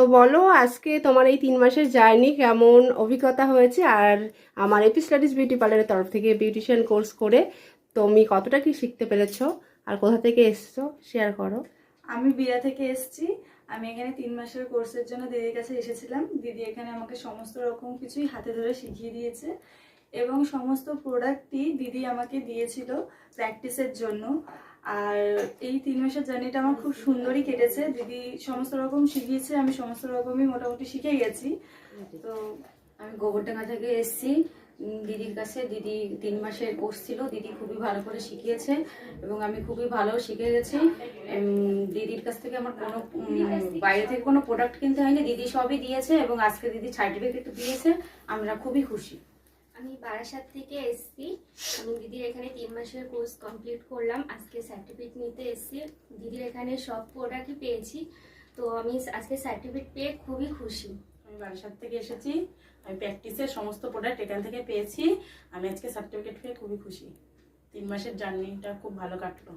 তো বলো আজকে তোমার এই 3 মাসের জার্নি কেমন অভিজ্ঞতা হয়েছে, আর আমার এপি স্টাডিজ বিউটি পার্লারের তরফ থেকে বিউটিশিয়ান কোর্স করে তুমি কতটা কি শিখতে পেরেছো আর কোথা থেকে এসেছো শেয়ার করো। আমি বিয়া থেকে এসেছি। আমি এখানে 3 মাসের কোর্সের জন্য দিদির কাছে এসেছিলাম। দিদি এখানে আমাকে সমস্ত রকম কিছুই হাতে ধরে শিখিয়ে দিয়েছে এবং সমস্ত প্রোডাক্টই দিদি আমাকে দিয়েছিল প্র্যাকটিসের জন্য। আর এই 3 মাসের জার্নিটা আমার খুব সুন্দরই কেটেছে। দিদি সমস্ত রকম শিখিয়েছে, আমি সমস্ত রকমই মোটামুটি শিখে গেছি। তো আমি গোবরডাঙ্গা থেকে এসেছি দিদির কাছে। দিদি 3 মাসের কোর্স ছিল, দিদি খুবই ভালো করে শিখিয়েছে এবং আমি খুবই ভালো শিখে গেছি। দিদির কাছ থেকে আমার কোনো বাইরে থেকে কোনো প্রোডাক্ট কিনতে হয়নি, দিদি সবই দিয়েছে এবং আজকে দিদি সার্টিফিকেট দিয়েছে। আমরা খুবই খুশি। আমি বারাসাত থেকে এসেছি। আমি দিদির এখানে 3 মাসের কোর্স কমপ্লিট করলাম, আজকে সার্টিফিকেট নিতে এসেছি। দিদির এখানে সব প্রোডাক্টই পেয়েছি, তো আমি আজকে সার্টিফিকেট পেয়ে খুবই খুশি। আমি বারাসাত থেকে এসেছি। আমি প্র্যাকটিসের সমস্ত প্রোডাক্ট এখান থেকে পেয়েছি। আমি আজকে সার্টিফিকেট পেয়ে খুবই খুশি। 3 মাসের জার্নিটা খুব ভালো কাটলো।